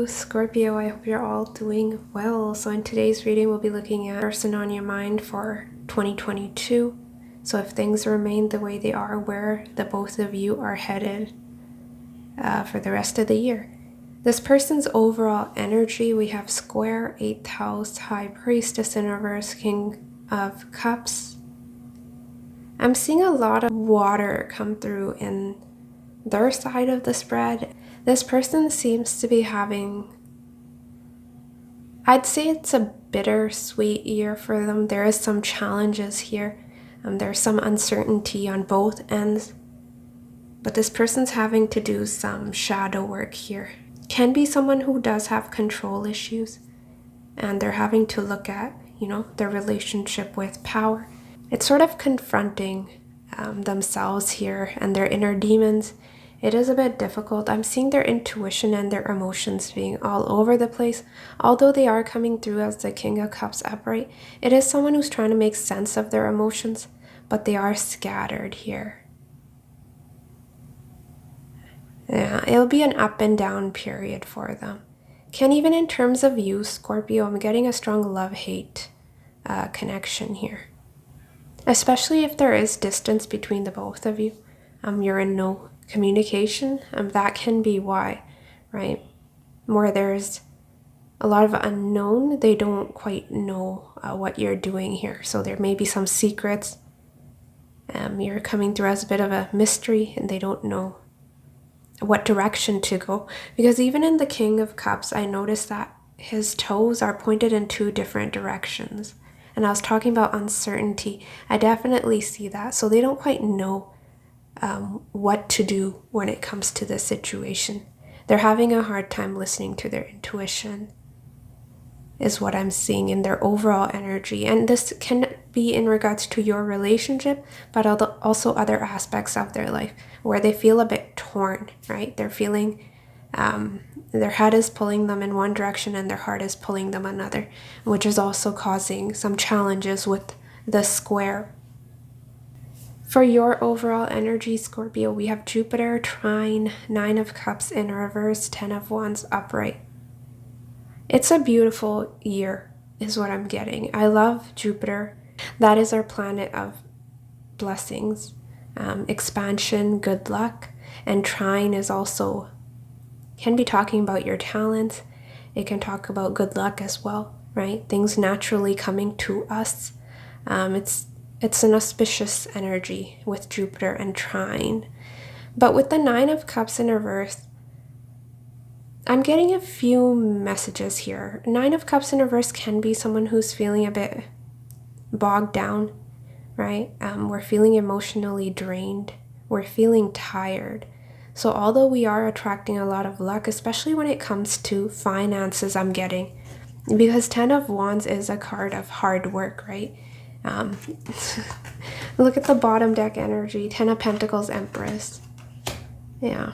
Hello Scorpio, I hope you're all doing well. So in today's reading we'll be looking at the person on your mind for 2022. So if things remain the way they are, where the both of you are headed for the rest of the year. This person's overall energy, we have square, 8th house, high priestess in reverse, king of cups. I'm seeing a lot of water come through in their side of the spread. This person seems to be having, I'd say it's a bittersweet year for them. There is some challenges here. There's some uncertainty on both ends. But this person's having to do some shadow work here. Can be someone who does have control issues. And they're having to look at, their relationship with power. It's sort of confronting themselves here and their inner demons. It is a bit difficult. I'm seeing their intuition and their emotions being all over the place. Although they are coming through as the King of Cups upright, it is someone who's trying to make sense of their emotions, but they are scattered here. Yeah, it'll be an up and down period for them. Even in terms of you, Scorpio, I'm getting a strong love-hate connection here. Especially if there is distance between the both of you. You're in no communication, that can be why, right? Where there's a lot of unknown, they don't quite know what you're doing here. So there may be some secrets. You're coming through as a bit of a mystery and they don't know what direction to go. Because even in the King of Cups, I noticed that his toes are pointed in two different directions. And I was talking about uncertainty. I definitely see that. So they don't quite know what to do when it comes to this situation. They're having a hard time listening to their intuition, is what I'm seeing in their overall energy. And this can be in regards to your relationship, but also other aspects of their life where they feel a bit torn, right? They're feeling their head is pulling them in one direction and their heart is pulling them another, which is also causing some challenges with the square. For your overall energy, Scorpio, we have Jupiter, trine, 9 of Cups in reverse, 10 of Wands upright. It's a beautiful year, is what I'm getting. I love Jupiter. That is our planet of blessings, expansion, good luck. And trine is also, can be talking about your talents. It can talk about good luck as well, right? Things naturally coming to us. It's an auspicious energy with Jupiter and trine. But with the 9 of Cups in reverse, I'm getting a few messages here. 9 of Cups in reverse can be someone who's feeling a bit bogged down, right? We're feeling emotionally drained. We're feeling tired. So although we are attracting a lot of luck, especially when it comes to finances, I'm getting, because 10 of Wands is a card of hard work, right? Look at the bottom deck energy, 10 of Pentacles, Empress. Yeah.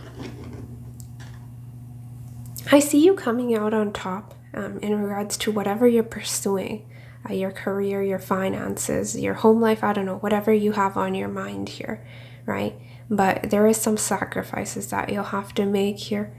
I see you coming out on top in regards to whatever you're pursuing, your career, your finances, your home life, I don't know, whatever you have on your mind here, right? But there is some sacrifices that you'll have to make here.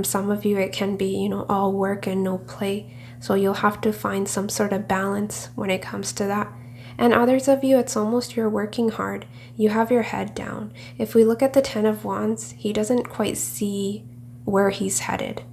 Some of you, it can be, all work and no play. So you'll have to find some sort of balance when it comes to that. And others of you, it's almost you're working hard. You have your head down. If we look at the 10 of Wands, he doesn't quite see where he's headed,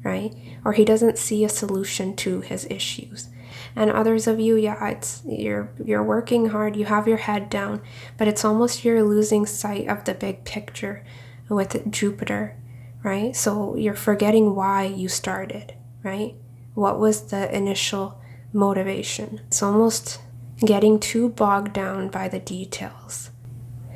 right? Or he doesn't see a solution to his issues. And others of you, yeah, it's you're working hard, you have your head down, but it's almost you're losing sight of the big picture with Jupiter, right? So you're forgetting why you started, right? What was the initial motivation? It's almost getting too bogged down by the details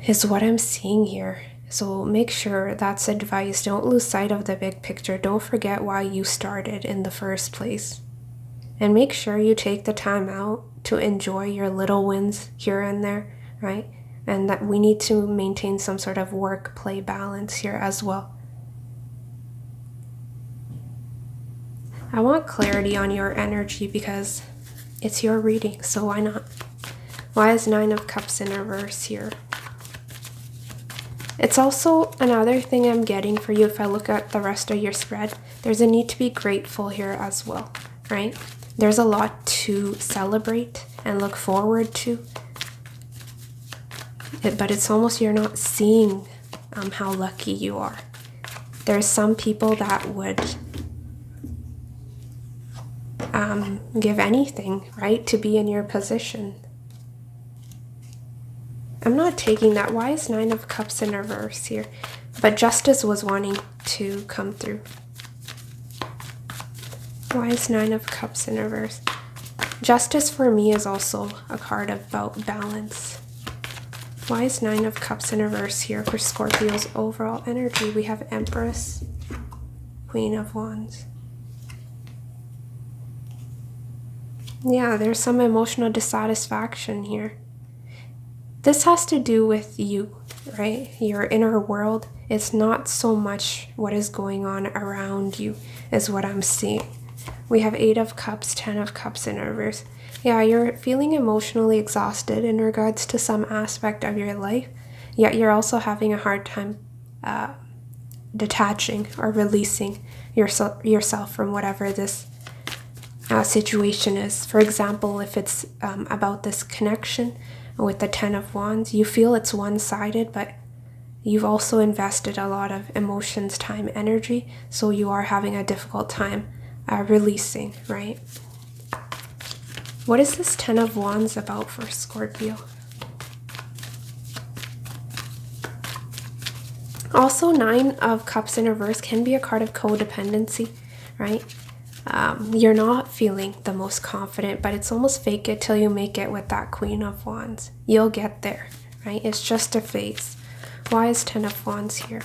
is what I'm seeing here. So make sure, that's advice. Don't lose sight of the big picture. Don't forget why you started in the first place. And make sure you take the time out to enjoy your little wins here and there, right? And that we need to maintain some sort of work-play balance here as well. I want clarity on your energy because it's your reading, so why not? Why is 9 of Cups in reverse here? It's also another thing I'm getting for you if I look at the rest of your spread. There's a need to be grateful here as well, right? There's a lot to celebrate and look forward to. But it's almost you're not seeing how lucky you are. There's some people that would give anything, right, to be in your position. I'm not taking that. Why is Nine of Cups in reverse here? But justice was wanting to come through. Why is Nine of Cups in reverse? Justice for me is also a card about balance. Why is Nine of Cups in reverse here for Scorpio's overall energy? We have Empress, Queen of Wands. Yeah, there's some emotional dissatisfaction here. This has to do with you, right? Your inner world. It's not so much what is going on around you is what I'm seeing. We have 8 of Cups, 10 of Cups in reverse. Yeah, you're feeling emotionally exhausted in regards to some aspect of your life, yet you're also having a hard time detaching or releasing yourself from whatever this situation is. For example, if it's about this connection with the 10 of Wands, you feel it's one-sided, but you've also invested a lot of emotions, time, energy, so you are having a difficult time releasing, right? What is this 10 of Wands about for Scorpio? Also, 9 of Cups in reverse can be a card of codependency, right? You're not feeling the most confident, but it's almost fake it till you make it with that Queen of Wands. You'll get there, right? It's just a phase. Why is 10 of Wands here?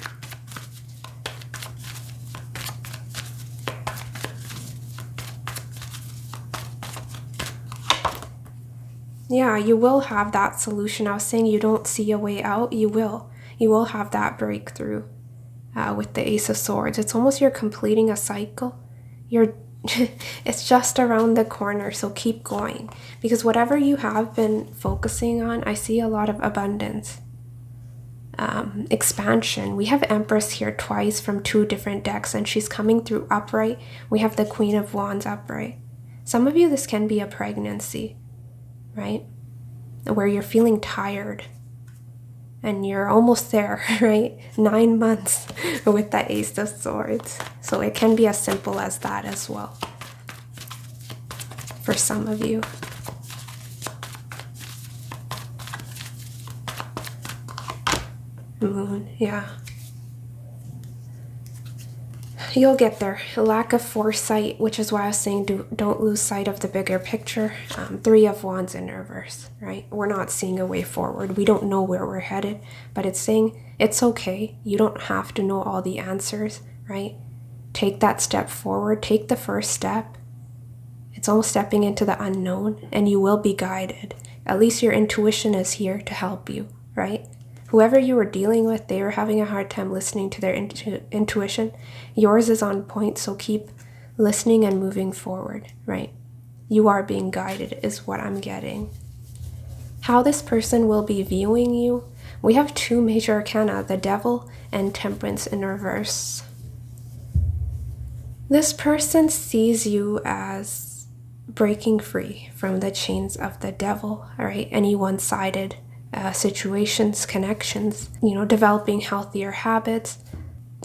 Yeah, you will have that solution. I was saying you don't see a way out. You will. You will have that breakthrough with the Ace of Swords. It's almost you're completing a cycle. It's just around the corner, so keep going. Because whatever you have been focusing on, I see a lot of abundance, expansion. We have Empress here twice from 2 different decks, and she's coming through upright. We have the Queen of Wands upright. Some of you, this can be a pregnancy, right? Where you're feeling tired and you're almost there, right? 9 months with the Ace of Swords. So it can be as simple as that as well for some of you. Moon, yeah. You'll get there. A lack of foresight, which is why I was saying don't lose sight of the bigger picture. 3 of Wands in reverse, right? We're not seeing a way forward. We don't know where we're headed, but it's saying it's okay. You don't have to know all the answers, right? Take that step forward. Take the first step. It's almost stepping into the unknown, and you will be guided. At least your intuition is here to help you, right? Whoever you were dealing with, they were having a hard time listening to their intuition. Yours is on point, so keep listening and moving forward, right? You are being guided is what I'm getting. How this person will be viewing you. We have 2 major arcana, the Devil and Temperance in reverse. This person sees you as breaking free from the chains of the devil, all right? Any one-sided situations, connections, developing healthier habits.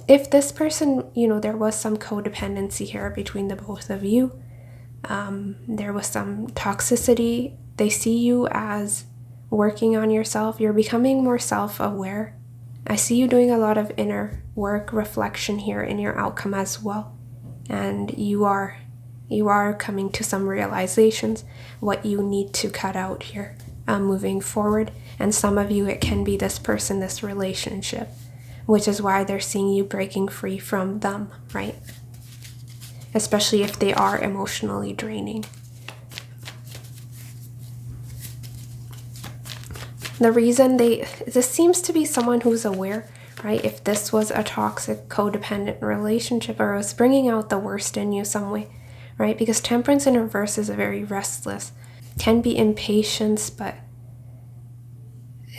If this person, there was some codependency here between the both of you, there was some toxicity, they see you as working on yourself. You're becoming more self-aware. I see you doing a lot of inner work, reflection here in your outcome as well. And you are coming to some realizations, what you need to cut out here moving forward. And some of you, it can be this person, this relationship, which is why they're seeing you breaking free from them, right? Especially if they are emotionally draining. The reason this seems to be someone who's aware, right? If this was a toxic, codependent relationship, or was bringing out the worst in you some way, right? Because Temperance in reverse is a very restless, can be impatience, but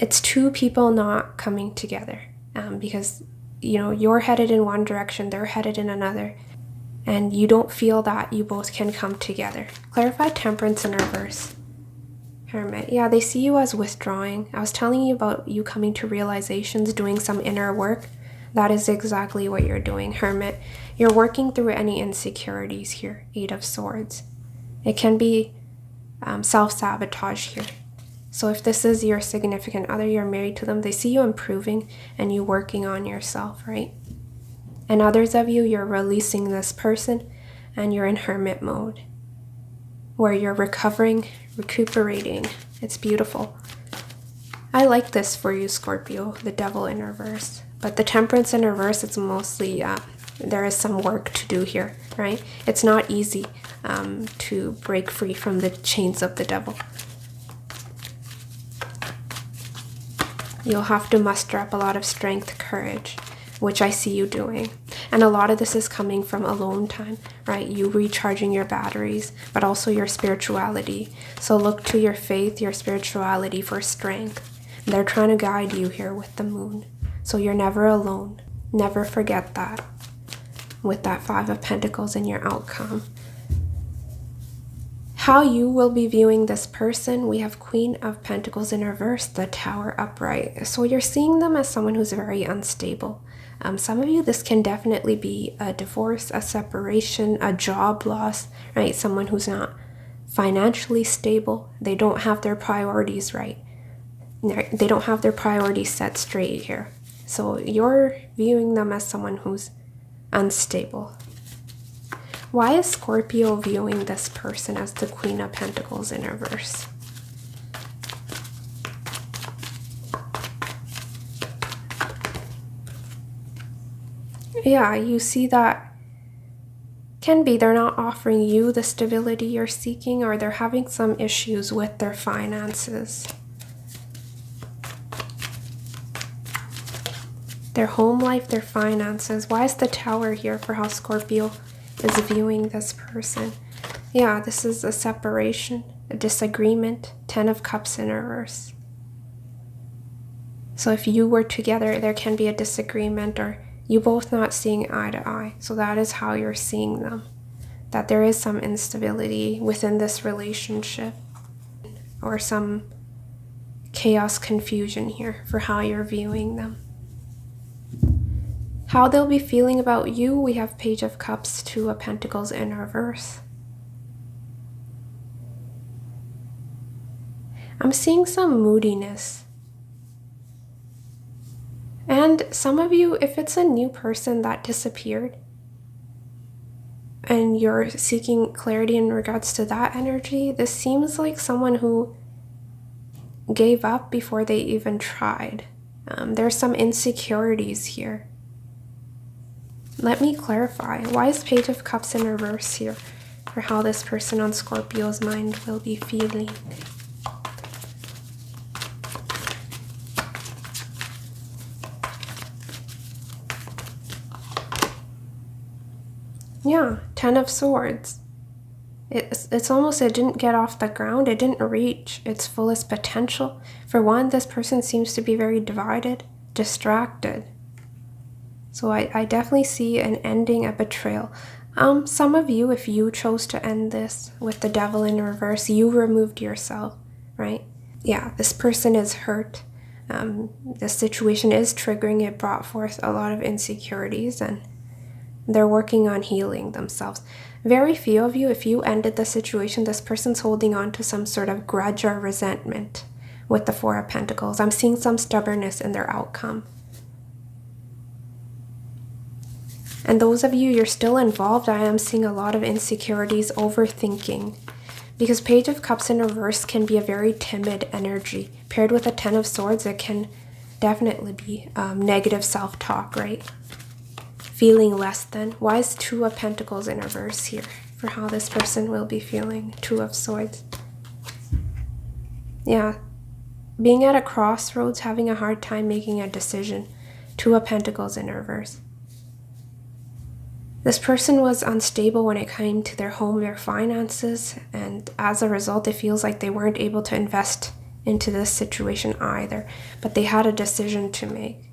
it's 2 people not coming together because, you're headed in one direction, they're headed in another. and you don't feel that you both can come together. Clarify Temperance in reverse. Hermit. Yeah, they see you as withdrawing. I was telling you about you coming to realizations, doing some inner work. That is exactly what you're doing, Hermit. You're working through any insecurities here. 8 of Swords. It can be self-sabotage here. So if this is your significant other, you're married to them, they see you improving and you working on yourself, right? And others of you, you're releasing this person and you're in hermit mode where you're recovering, recuperating. It's beautiful. I like this for you, Scorpio, the Devil in reverse. But the Temperance in reverse, it's mostly, there is some work to do here, right? It's not easy to break free from the chains of the Devil. You'll have to muster up a lot of strength, courage, which I see you doing. And a lot of this is coming from alone time, right? You recharging your batteries, but also your spirituality. So look to your faith, your spirituality for strength. They're trying to guide you here with the moon. So you're never alone. Never forget that. With that 5 of Pentacles in your outcome. How you will be viewing this person, we have Queen of Pentacles in reverse, the Tower upright. So you're seeing them as someone who's very unstable. Some of you, this can definitely be a divorce, a separation, a job loss, right? Someone who's not financially stable. They don't have their priorities right. They don't have their priorities set straight here. So you're viewing them as someone who's unstable. Why is Scorpio viewing this person as the Queen of Pentacles in reverse? Yeah, you see that can be they're not offering you the stability you're seeking, or they're having some issues with their finances. Their home life, their finances. Why is the Tower here for how Scorpio is viewing this person? Yeah, this is a separation, a disagreement. 10 of Cups in reverse. So if you were together, there can be a disagreement, or you both not seeing eye to eye. So that is how you're seeing them. That there is some instability within this relationship, or some chaos, confusion here for how you're viewing them. How they'll be feeling about you, we have Page of Cups, 2 of Pentacles in reverse. I'm seeing some moodiness. And some of you, if it's a new person that disappeared, and you're seeking clarity in regards to that energy, this seems like someone who gave up before they even tried. There's some insecurities here. Let me clarify. Why is Page of Cups in reverse here for how this person on Scorpio's mind will be feeling? Yeah, 10 of Swords. It's almost, it didn't get off the ground. It didn't reach its fullest potential. For one, this person seems to be very divided, distracted. So I definitely see an ending, a betrayal. Some of you, if you chose to end this with the Devil in reverse, you removed yourself, right? Yeah, this person is hurt. This situation is triggering. It brought forth a lot of insecurities, and they're working on healing themselves. Very few of you, if you ended the situation, this person's holding on to some sort of grudge or resentment with the 4 of Pentacles. I'm seeing some stubbornness in their outcome. And those of you, you're still involved, I am seeing a lot of insecurities, overthinking. Because Page of Cups in reverse can be a very timid energy. Paired with a 10 of Swords, it can definitely be negative self-talk, right? Feeling less than. Why is 2 of Pentacles in reverse here for how this person will be feeling? 2 of Swords. Yeah. Being at a crossroads, having a hard time making a decision. 2 of Pentacles in reverse. This person was unstable when it came to their home, their finances, and as a result, it feels like they weren't able to invest into this situation either, but they had a decision to make.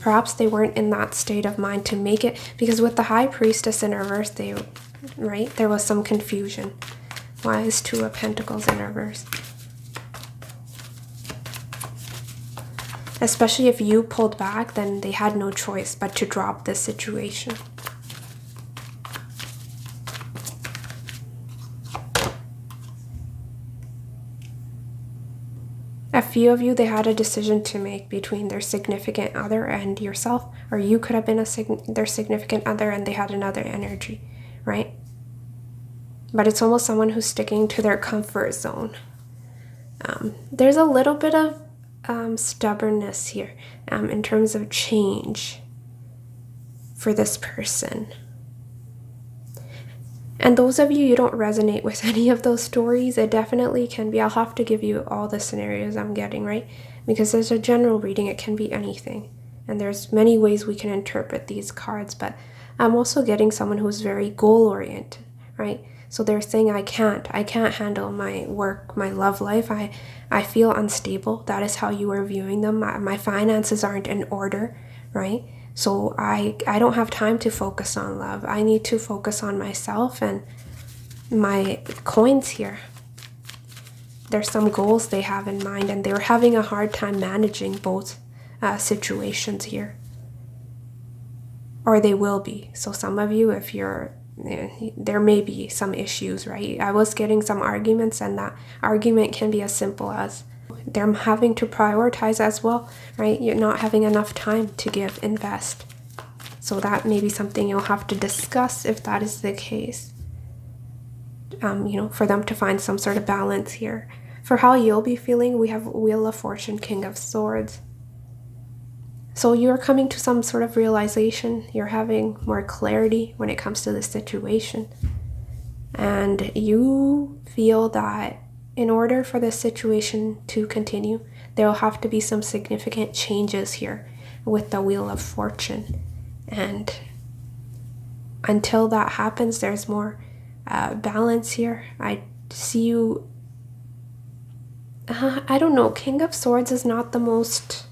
Perhaps they weren't in that state of mind to make it, because with the High Priestess in reverse, there was some confusion. Why is Two of Pentacles in reverse? Especially if you pulled back, then they had no choice but to drop this situation. A few of you, they had a decision to make between their significant other and yourself, or you could have been their significant other and they had another energy, right? But it's almost someone who's sticking to their comfort zone. There's a little bit of stubbornness here in terms of change for this person. And those of you don't resonate with any of those stories, it definitely can be. I'll have to give you all the scenarios I'm getting, right? Because there's a general reading, it can be anything. And there's many ways we can interpret these cards, but I'm also getting someone who's very goal-oriented, right? So they're saying, I can't handle my work, my love life. I feel unstable. That is how you are viewing them. My finances aren't in order, right? So I don't have time to focus on love. I need to focus on myself and my coins here. There's some goals they have in mind, and they're having a hard time managing both situations here. Or they will be. So some of you, if you're, there may be some issues, right? I was getting some arguments, and that argument can be as simple as they're having to prioritize as well, right? You're not having enough time to invest. So that may be something you'll have to discuss if that is the case. For them to find some sort of balance here. For how you'll be feeling, we have Wheel of Fortune, King of Swords. So you're coming to some sort of realization. You're having more clarity when it comes to the situation. And you feel that in order for this situation to continue, there will have to be some significant changes here with the Wheel of Fortune. And until that happens, there's more balance here. I see you, I don't know, King of Swords is not the most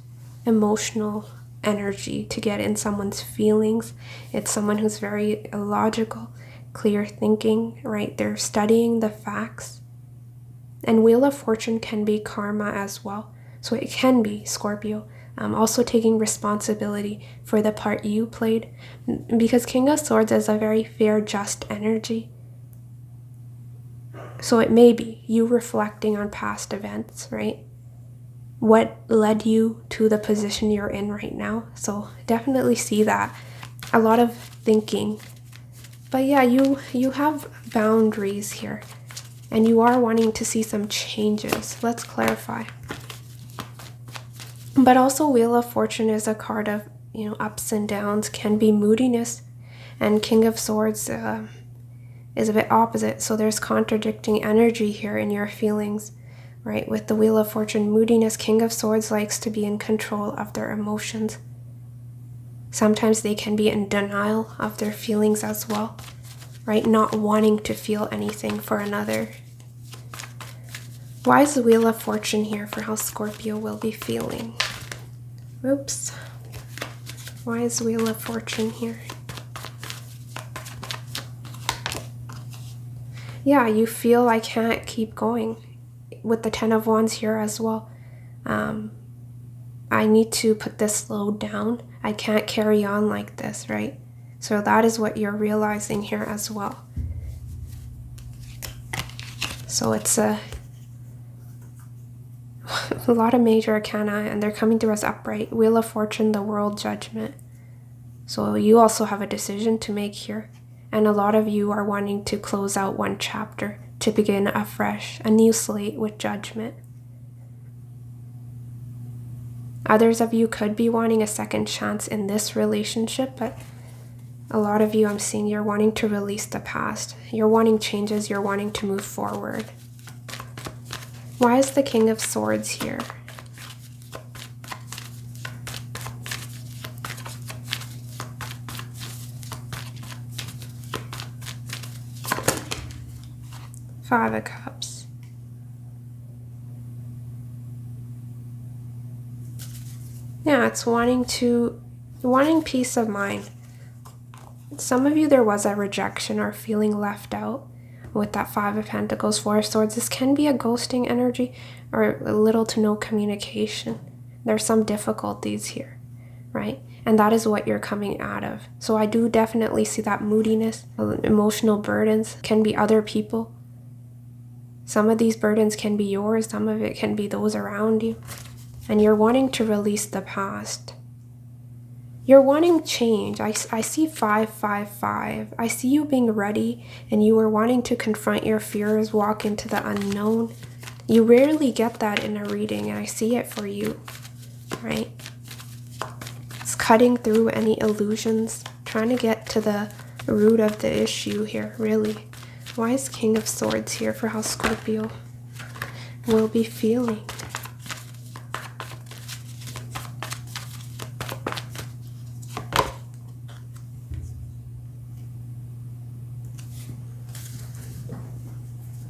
emotional energy to get in someone's feelings. It's someone who's very logical, clear thinking, right? They're studying the facts. And Wheel of Fortune can be karma as well. So it can be Scorpio. Also taking responsibility for the part you played. Because King of Swords is a very fair, just energy. So it may be you reflecting on past events, right? What led you to the position you're in right now. So definitely see that. A lot of thinking. But yeah, you have boundaries here. And you are wanting to see some changes. Let's clarify. But also Wheel of Fortune is a card of, ups and downs, can be moodiness. And King of Swords is a bit opposite. So there's contradicting energy here in your feelings, right? With the Wheel of Fortune, moodiness, King of Swords likes to be in control of their emotions. Sometimes they can be in denial of their feelings as well. Right? Not wanting to feel anything for another. Why is the Wheel of Fortune here for how Scorpio will be feeling? Oops. Why is Wheel of Fortune here? Yeah, you feel I can't keep going. With the Ten of Wands here as well. I need to put this load down. I can't carry on like this, right? So that is what you're realizing here as well. So it's a lot of major arcana, and they're coming through as upright. Wheel of Fortune, the World Judgment. So you also have a decision to make here. And a lot of you are wanting to close out one chapter to begin afresh, a new slate with Judgment. Others of you could be wanting a second chance in this relationship, but a lot of you, I'm seeing, you're wanting to release the past. You're wanting changes. You're wanting to move forward. Why is the King of Swords here? Five of Cups. Yeah, it's wanting to Wanting peace of mind. Some of you, there was a rejection or feeling left out with that Five of Pentacles, Four of Swords. This can be a ghosting energy or little to no communication. There's some difficulties here, right? And that is what you're coming out of. So I do definitely see that moodiness, emotional burdens, can be other people. Some of these burdens can be yours, some of it can be those around you. And you're wanting to release the past. You're wanting change. I see 555. I see you being ready and you are wanting to confront your fears, walk into the unknown. You rarely get that in a reading, and I see it for you, right? It's cutting through any illusions, trying to get to the root of the issue here, really. Why is King of Swords here for how Scorpio will be feeling?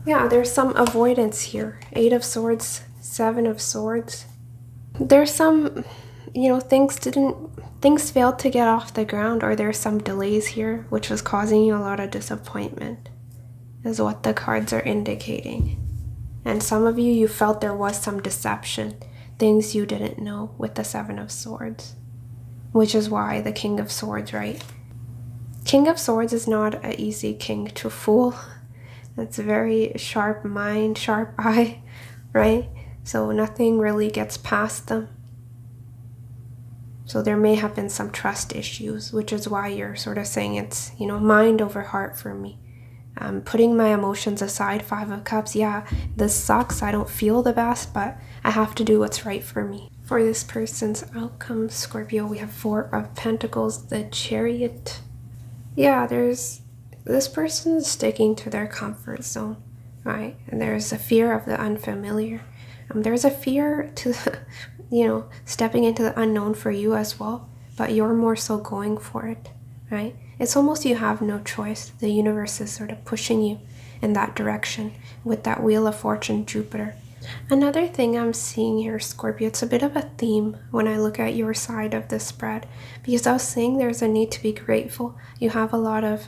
Yeah, there's some avoidance here. Eight of Swords, Seven of Swords. There's some, things failed to get off the ground, or there's some delays here, which was causing you a lot of disappointment, is what the cards are indicating. And some of you felt there was some deception, things you didn't know with the Seven of Swords, which is why the King of Swords, right? King of Swords is not an easy king to fool. It's a very sharp mind, sharp eye, right? So nothing really gets past them. So there may have been some trust issues, which is why you're sort of saying it's, mind over heart for me. Putting my emotions aside, Five of Cups, yeah, this sucks. I don't feel the best, but I have to do what's right for me. For this person's outcome, Scorpio, we have Four of Pentacles, the Chariot. Yeah, this person is sticking to their comfort zone, right? And there's a fear of the unfamiliar. There's a fear to, stepping into the unknown for you as well, but you're more so going for it, right? It's almost you have no choice. The universe is sort of pushing you in that direction with that Wheel of Fortune, Jupiter. Another thing I'm seeing here, Scorpio, it's a bit of a theme when I look at your side of the spread, because I was saying there's a need to be grateful. You have a lot of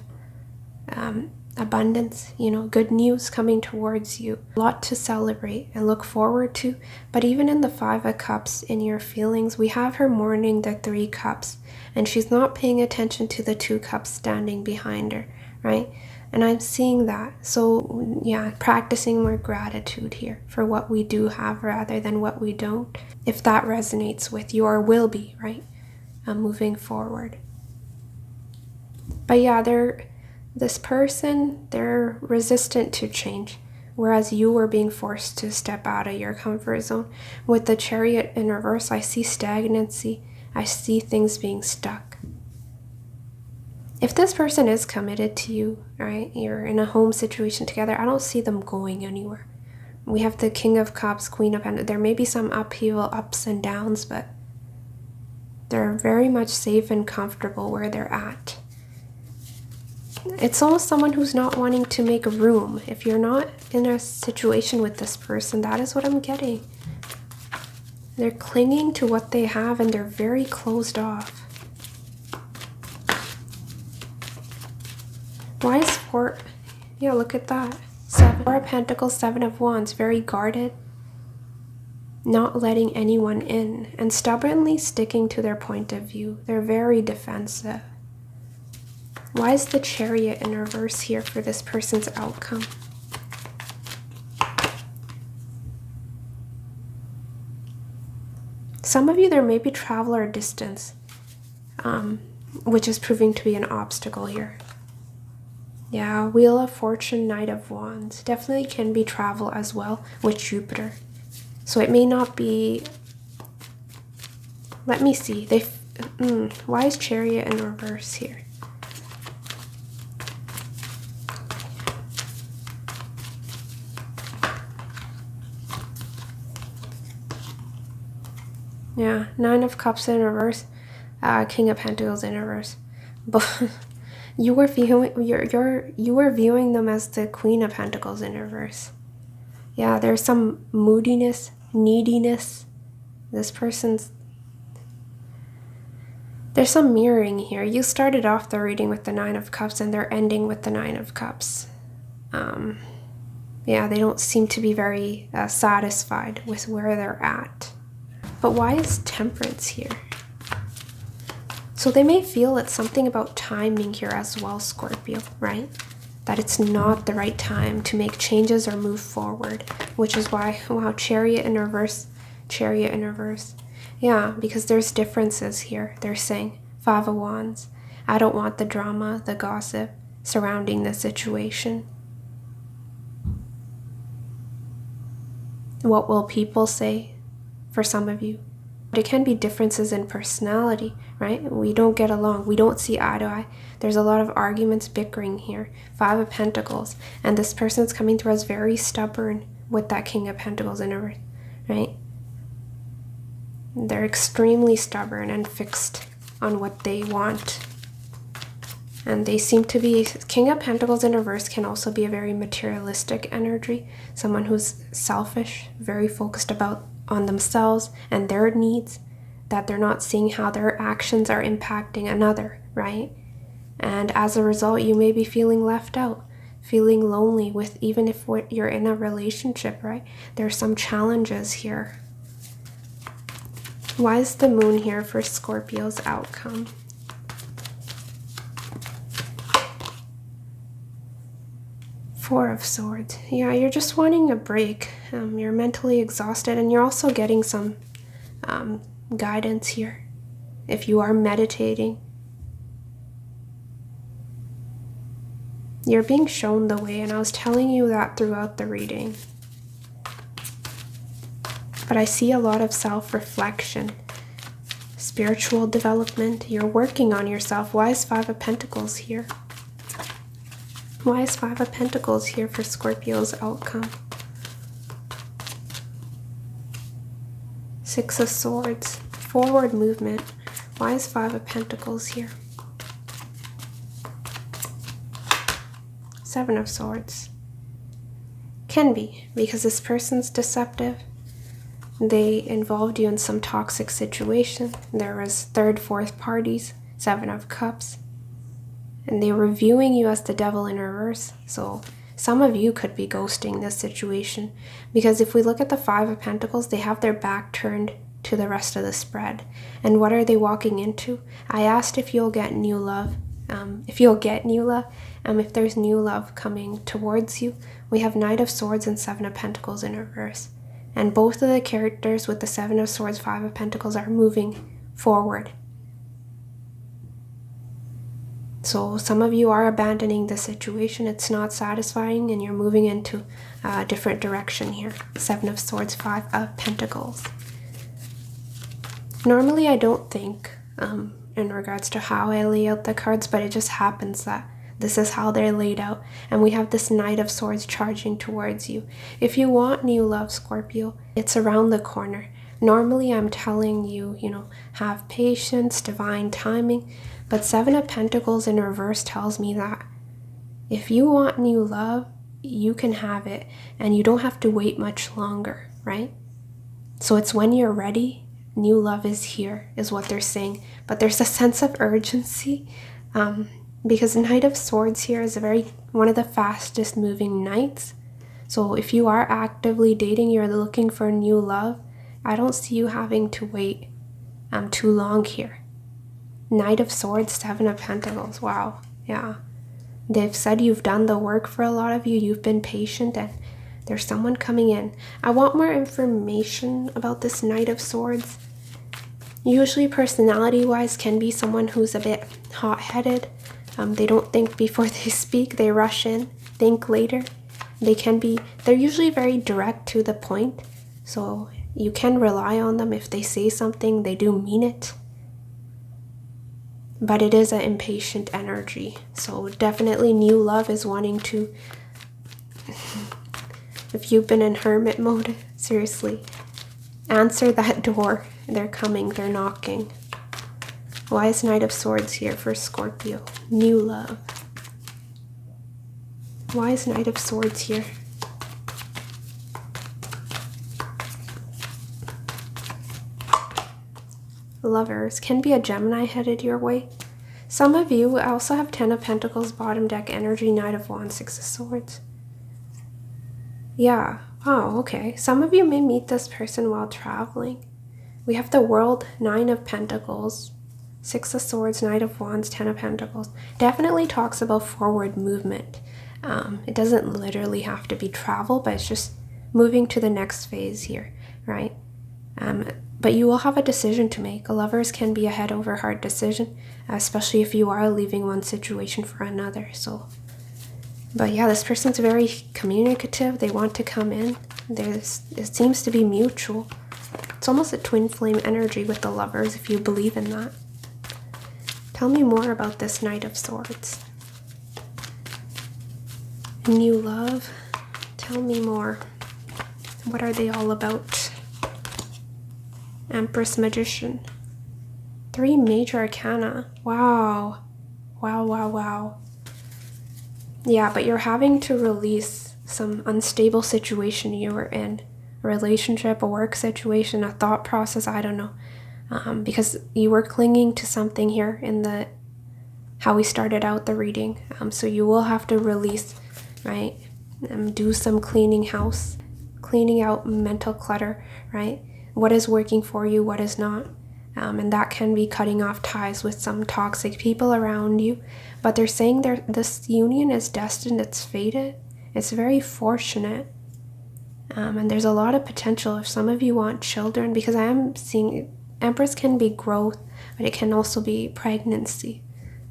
abundance, good news coming towards you, a lot to celebrate and look forward to. But even in the Five of Cups, in your feelings, we have her mourning the Three Cups, and she's not paying attention to the Two Cups standing behind her, right? And I'm seeing that. So yeah, practicing more gratitude here for what we do have rather than what we don't, if that resonates with you, or will be, right? Moving forward. But yeah, this person, they're resistant to change, whereas you were being forced to step out of your comfort zone. With the Chariot in reverse, I see stagnancy. I see things being stuck. If this person is committed to you, right, you're in a home situation together, I don't see them going anywhere. We have the King of Cups, Queen of Pentacles. There may be some upheaval, ups and downs, but they're very much safe and comfortable where they're at. It's almost someone who's not wanting to make room. If you're not in a situation with this person, that is what I'm getting. They're clinging to what they have and they're very closed off. Why is Four? Yeah, look at that. Four of Pentacles, Seven of Wands, very guarded, not letting anyone in, and stubbornly sticking to their point of view. They're very defensive. Why is the Chariot in reverse here for this person's outcome? Some of you, there may be travel or distance, which is proving to be an obstacle here. Yeah, Wheel of Fortune, Knight of Wands. Definitely can be travel as well with Jupiter. So it may not be... Let me see. Why is Chariot in reverse here? Yeah, Nine of Cups in reverse, King of Pentacles in reverse. But you were viewing them as the Queen of Pentacles in reverse. Yeah, there's some moodiness, neediness. This person's... There's some mirroring here. You started off the reading with the Nine of Cups and they're ending with the Nine of Cups. Yeah, they don't seem to be very satisfied with where they're at. But why is Temperance here? So they may feel it's something about timing here as well, Scorpio, right? That it's not the right time to make changes or move forward, which is why, wow, Chariot in reverse, Chariot in reverse. Yeah, because there's differences here. They're saying, Five of Wands. I don't want the drama, the gossip surrounding the situation. What will people say for some of you? There can be differences in personality, right? We don't get along. We don't see eye to eye. There's a lot of arguments, bickering here. Five of Pentacles. And this person's coming through as very stubborn with that King of Pentacles in reverse, right? They're extremely stubborn and fixed on what they want. And they seem to be, King of Pentacles in reverse can also be a very materialistic energy. Someone who's selfish, very focused on themselves and their needs, that they're not seeing how their actions are impacting another, right? And as a result, you may be feeling left out, feeling lonely with, even if you're in a relationship, right? There's some challenges here. Why is the Moon here for Scorpio's outcome? Four of Swords. Yeah, you're just wanting a break. You're mentally exhausted, and you're also getting some guidance here. If you are meditating, you're being shown the way, and I was telling you that throughout the reading. But I see a lot of self-reflection, spiritual development. You're working on yourself. Why is Five of Pentacles here? Why is Five of Pentacles here for Scorpio's outcome? Six of Swords. Forward movement. Why is Five of Pentacles here? Seven of Swords. Can be, because this person's deceptive. They involved you in some toxic situation. There was third, fourth parties. Seven of Cups. And they were viewing you as the devil in reverse. So some of you could be ghosting this situation. Because if we look at the Five of Pentacles, they have their back turned to the rest of the spread. And what are they walking into? I asked if you'll get new love. If there's new love coming towards you. We have Knight of Swords and Seven of Pentacles in reverse. And both of the characters with the Seven of Swords, Five of Pentacles are moving forward. So some of you are abandoning the situation. It's not satisfying and you're moving into a different direction here. Seven of Swords, Five of Pentacles. Normally I don't think in regards to how I lay out the cards, but it just happens that this is how they're laid out. And we have this Knight of Swords charging towards you. If you want new love, Scorpio, it's around the corner. Normally I'm telling you, have patience, divine timing. But Seven of Pentacles in reverse tells me that if you want new love, you can have it. And you don't have to wait much longer, right? So it's when you're ready, new love is here, is what they're saying. But there's a sense of urgency. Because Knight of Swords here is one of the fastest moving knights. So if you are actively dating, you're looking for new love, I don't see you having to wait too long here. Knight of Swords, Seven of Pentacles. Wow. Yeah. They've said you've done the work for a lot of you. You've been patient and there's someone coming in. I want more information about this Knight of Swords. Usually personality-wise can be someone who's a bit hot-headed. They don't think before they speak. They rush in, think later. They're usually very direct to the point. So you can rely on them. If they say something, they do mean it. But it is an impatient energy. So definitely new love is wanting to, if you've been in hermit mode, seriously, answer that door. They're coming, they're knocking. Why is Knight of Swords here for Scorpio? New love. Why is Knight of Swords here? Lovers, can be a Gemini headed your way. Some of you also have 10 of Pentacles, bottom deck energy, Knight of Wands, 6 of Swords. Yeah. Oh, okay. Some of you may meet this person while traveling. We have the World, 9 of Pentacles, 6 of Swords, Knight of Wands, 10 of Pentacles. Definitely talks about forward movement. It doesn't literally have to be travel, but it's just moving to the next phase here, right? But you will have a decision to make. Lovers can be a head over heart decision, especially if you are leaving one situation for another. But yeah, this person's very communicative. They want to come in. It seems to be mutual. It's almost a twin flame energy with the Lovers, if you believe in that. Tell me more about this Knight of Swords. New love. Tell me more. What are they all about? Empress, Magician. 3 major arcana. Wow. Wow, wow, wow. Yeah, but you're having to release some unstable situation you were in. A relationship, a work situation, a thought process, I don't know. Because you were clinging to something here in how we started out the reading. So you will have to release, right? Do some cleaning house, cleaning out mental clutter, right? What is working for you, what is not. And that can be cutting off ties with some toxic people around you. But they're saying this union is destined, it's fated. It's very fortunate. And there's a lot of potential if some of you want children, because I am seeing Empress can be growth, but it can also be pregnancy.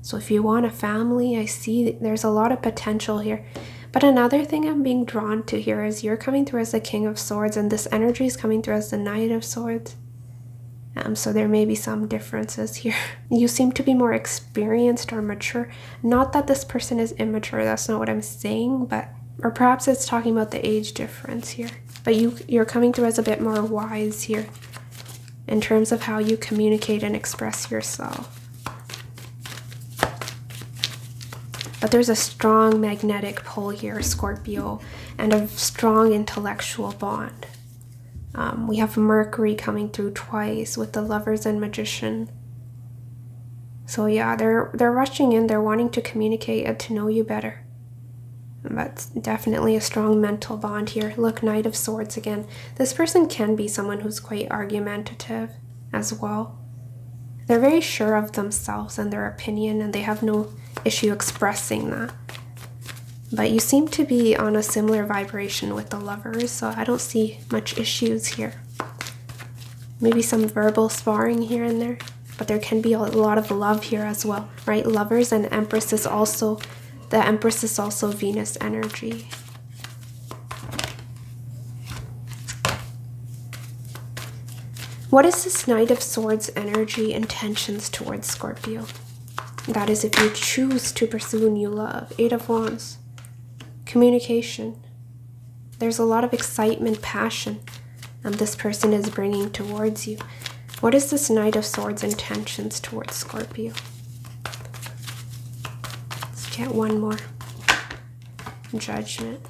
So if you want a family, I see there's a lot of potential here. But another thing I'm being drawn to here is you're coming through as the King of Swords, and this energy is coming through as the Knight of Swords. So there may be some differences here. You seem to be more experienced or mature. Not that this person is immature, that's not what I'm saying, or perhaps it's talking about the age difference here. But you're coming through as a bit more wise here in terms of how you communicate and express yourself. But there's a strong magnetic pull here, Scorpio, and a strong intellectual bond. We have Mercury coming through twice with the Lovers and Magician. So yeah, they're rushing in, they're wanting to communicate and to know you better. But definitely a strong mental bond here. Look, Knight of Swords again. This person can be someone who's quite argumentative as well. They're very sure of themselves and their opinion, and they have no issue expressing that. But you seem to be on a similar vibration with the Lovers, so I don't see much issues here. Maybe some verbal sparring here and there, but there can be a lot of love here as well, right? Lovers and Empress is also, the Empress is also Venus energy. What is this Knight of Swords energy intentions towards Scorpio? That is if you choose to pursue new love. 8 of Wands. Communication. There's a lot of excitement, passion this person is bringing towards you. What is this Knight of Swords intentions towards Scorpio? Let's get one more. Judgment.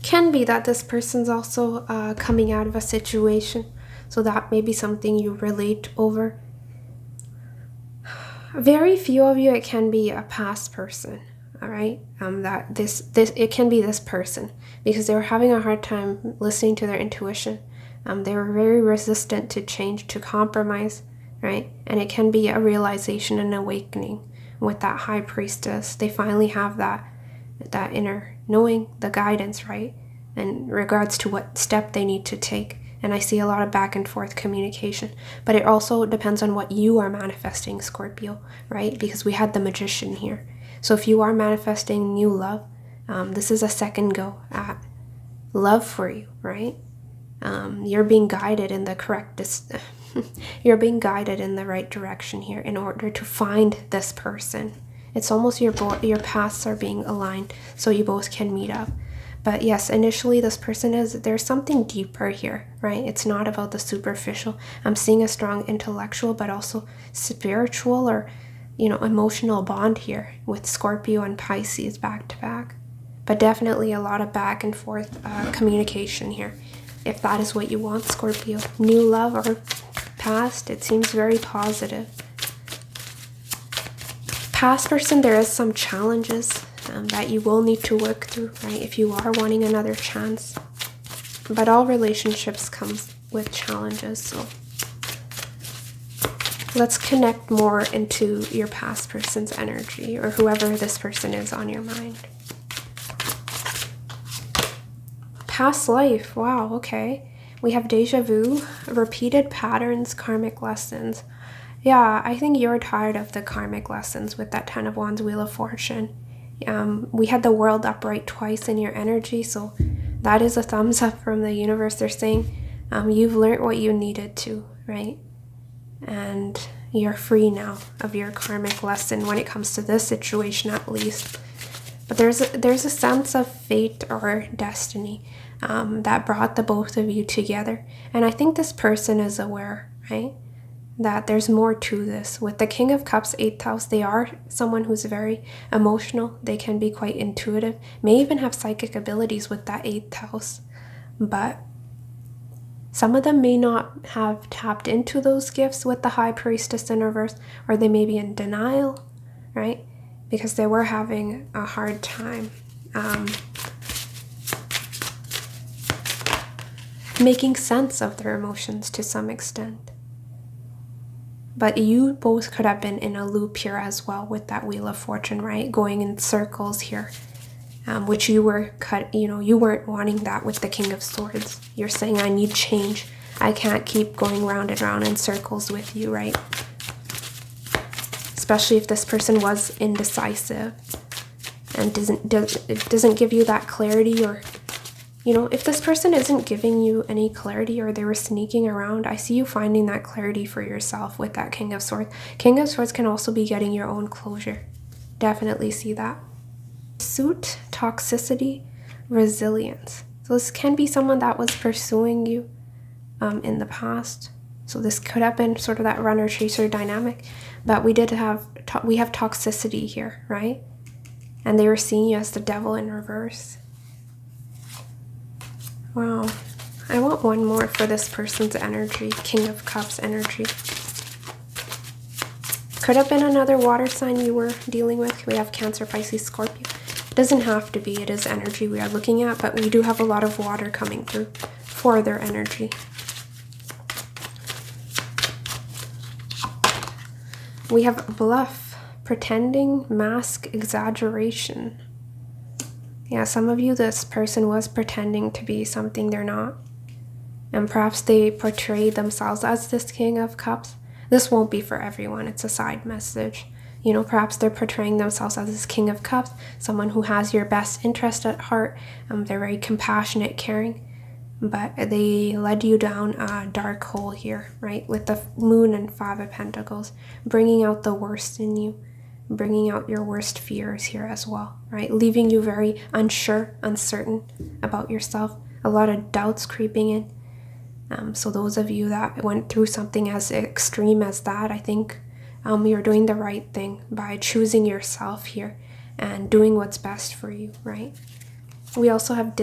Can be that this person's also coming out of a situation, so that may be something you relate over. Very few of you, it can be a past person, all right? That it can be this person because they were having a hard time listening to their intuition. They were very resistant to change, to compromise, right? And it can be a realization and awakening with that High Priestess. They finally have that inner knowing, the guidance, right? In regards to what step they need to take. And I see a lot of back and forth communication. But it also depends on what you are manifesting, Scorpio, right? Because we had the Magician here. So if you are manifesting new love, this is a second go at love for you, right? You're being guided in the you're being guided in the right direction here in order to find this person. It's almost your paths are being aligned so you both can meet up. But yes, initially this person there's something deeper here, right? It's not about the superficial. I'm seeing a strong intellectual, but also spiritual or, emotional bond here with Scorpio and Pisces back to back. But definitely a lot of back and forth communication here. If that is what you want, Scorpio. New love or past, it seems very positive. Past person, there is some challenges that you will need to work through, right? If you are wanting another chance. But all relationships come with challenges, so let's connect more into your past person's energy, or whoever this person is on your mind. Past life, wow, okay. We have deja vu, repeated patterns, karmic lessons. Yeah, I think you're tired of the karmic lessons with that 10 of Wands, Wheel of Fortune. We had the world upright twice in your energy, so that is a thumbs up from the universe. They're saying you've learned what you needed to, right? And you're free now of your karmic lesson when it comes to this situation, at least. But there's a sense of fate or destiny that brought the both of you together. And I think this person is aware, right, that there's more to this. With the King of Cups, 8th house, they are someone who's very emotional. They can be quite intuitive, may even have psychic abilities with that 8th house. But some of them may not have tapped into those gifts with the High Priestess in reverse, or they may be in denial, right? Because they were having a hard time making sense of their emotions to some extent. But you both could have been in a loop here as well with that Wheel of Fortune, right? Going in circles here, which you were you weren't wanting that with the King of Swords. You're saying, I need change. I can't keep going round and round in circles with you, right? Especially if this person was indecisive and doesn't give you that clarity, or if this person isn't giving you any clarity, or they were sneaking around, I see you finding that clarity for yourself with that King of Swords. King of Swords can also be getting your own closure. Definitely see that. Suit, toxicity, resilience. So this can be someone that was pursuing you in the past. So this could have been sort of that runner-chaser dynamic. But we have toxicity here, right? And they were seeing you as the devil in reverse. Wow. I want one more for this person's energy, King of Cups energy. Could have been another water sign you were dealing with. We have Cancer, Pisces, Scorpio. It doesn't have to be. It is energy we are looking at, but we do have a lot of water coming through for their energy. We have bluff, pretending, mask, exaggeration. Yeah, some of you, this person was pretending to be something they're not. And perhaps they portrayed themselves as this King of Cups. This won't be for everyone. It's a side message. Perhaps they're portraying themselves as this King of Cups, someone who has your best interest at heart. They're very compassionate, caring. But they led you down a dark hole here, right? With the Moon and 5 of Pentacles, bringing out the worst in you, bringing out your worst fears here as well, right? Leaving you very unsure, uncertain about yourself. A lot of doubts creeping in. So those of you that went through something as extreme as that, I think you're doing the right thing by choosing yourself here and doing what's best for you, right? We also have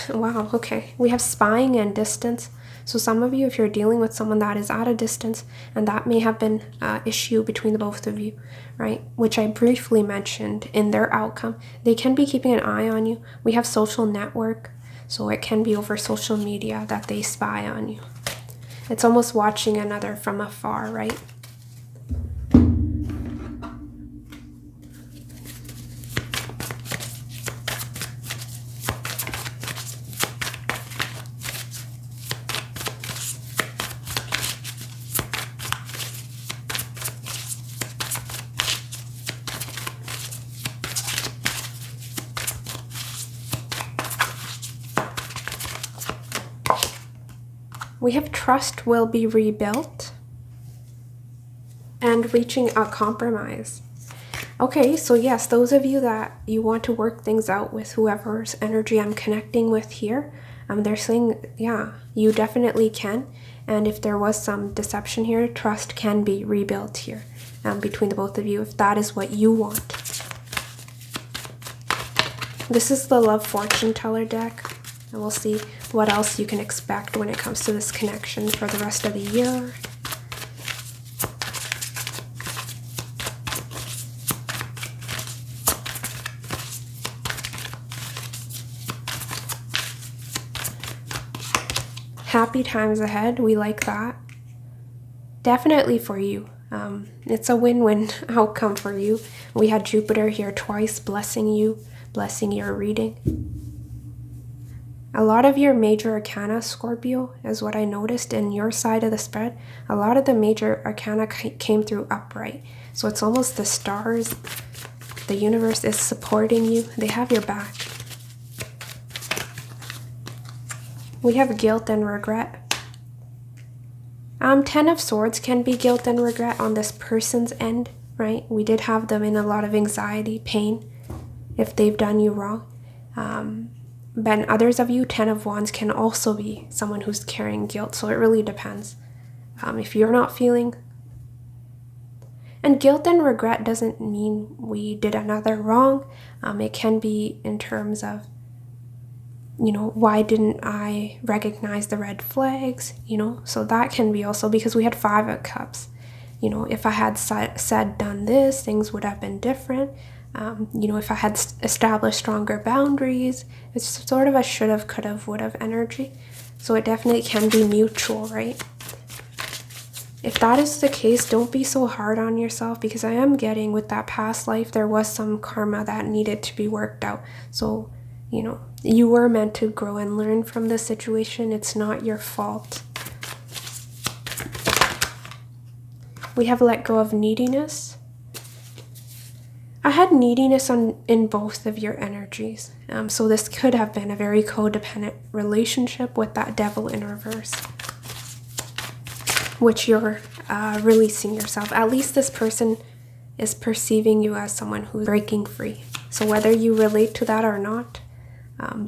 wow, okay. We have spying and distance. So some of you, if you're dealing with someone that is at a distance, and that may have been an issue between the both of you, right? Which I briefly mentioned in their outcome. They can be keeping an eye on you. We have social network. So it can be over social media that they spy on you. It's almost watching another from afar, right? We have trust will be rebuilt and reaching a compromise. Okay, so yes, those of you that you want to work things out with whoever's energy I'm connecting with here, they're saying, yeah, you definitely can. And if there was some deception here, trust can be rebuilt here between the both of you, if that is what you want. This is the Love Fortune Teller deck, and we'll see what else you can expect when it comes to this connection for the rest of the year. Happy times ahead, we like that. Definitely for you. It's a win-win outcome for you. We had Jupiter here twice blessing you, blessing your reading. A lot of your major arcana, Scorpio, is what I noticed in your side of the spread. A lot of the major arcana came through upright. So it's almost the stars, the universe is supporting you. They have your back. We have guilt and regret. 10 of Swords can be guilt and regret on this person's end, right? We did have them in a lot of anxiety, pain, if they've done you wrong. But others of you, 10 of Wands can also be someone who's carrying guilt, so it really depends. If you're not feeling... And guilt and regret doesn't mean we did another wrong. It can be in terms of, you know, why didn't I recognize the red flags, you know? So that can be also because we had 5 of Cups. You know, if I had done this, things would have been different. You know, if I had established stronger boundaries, it's sort of a should have, could have, would have energy. So it definitely can be mutual, right? If that is the case, don't be so hard on yourself, because I am getting with that past life, there was some karma that needed to be worked out. So, you know, you were meant to grow and learn from this situation. It's not your fault. We have let go of neediness. I had neediness in both of your energies. So this could have been a very codependent relationship with that devil in reverse, which you're releasing yourself. At least this person is perceiving you as someone who's breaking free. So whether you relate to that or not,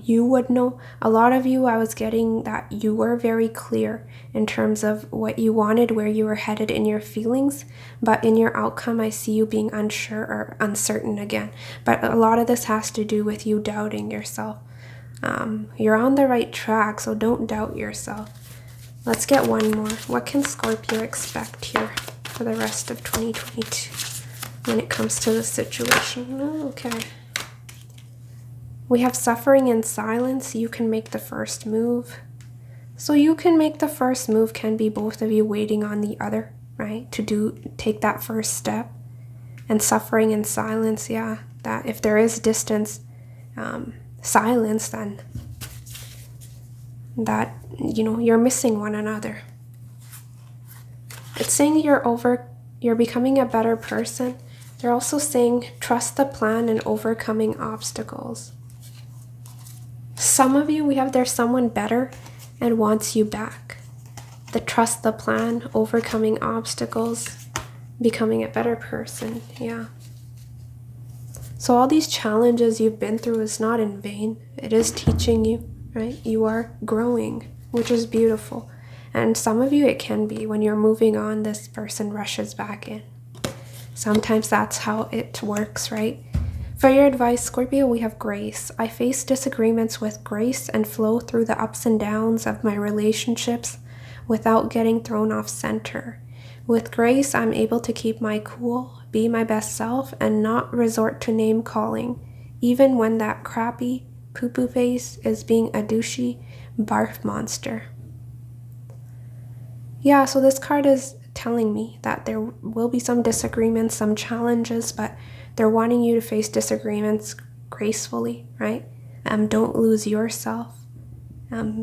you would know. A lot of you, I was getting that you were very clear in terms of what you wanted, where you were headed in your feelings, but in your outcome, I see you being unsure or uncertain again. But a lot of this has to do with you doubting yourself. You're on the right track, so don't doubt yourself. Let's get one more. What can Scorpio expect here for the rest of 2022 when it comes to the situation? Oh, okay. We have suffering in silence. You can make the first move. So you can make the first move can be both of you waiting on the other, right? To take that first step. And suffering in silence, yeah. That if there is distance, silence, then that, you know, you're missing one another. It's saying you're becoming a better person. They're also saying trust the plan and overcoming obstacles. Some of you, there's someone better and wants you back. The trust the plan, overcoming obstacles, becoming a better person, yeah. So all these challenges you've been through is not in vain. It is teaching you, right? You are growing, which is beautiful. And some of you, it can be when you're moving on, this person rushes back in. Sometimes that's how it works, right? For your advice, Scorpio, we have grace. I face disagreements with grace and flow through the ups and downs of my relationships without getting thrown off center. With grace, I'm able to keep my cool, be my best self, and not resort to name calling, even when that crappy poo-poo face is being a douchey barf monster. Yeah, so this card is telling me that there will be some disagreements, some challenges, but they're wanting you to face disagreements gracefully, right? Don't lose yourself.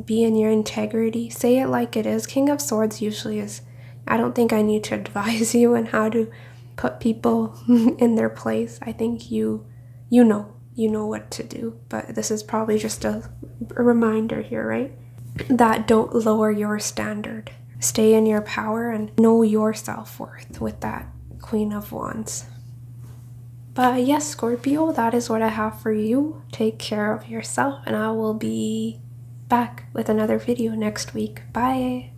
Be in your integrity. Say it like it is. King of Swords usually is, I don't think I need to advise you on how to put people in their place. I think you know what to do. But this is probably just a reminder here, right? That don't lower your standard. Stay in your power and know your self-worth with that Queen of Wands. But yes, Scorpio, that is what I have for you. Take care of yourself, and I will be back with another video next week. Bye.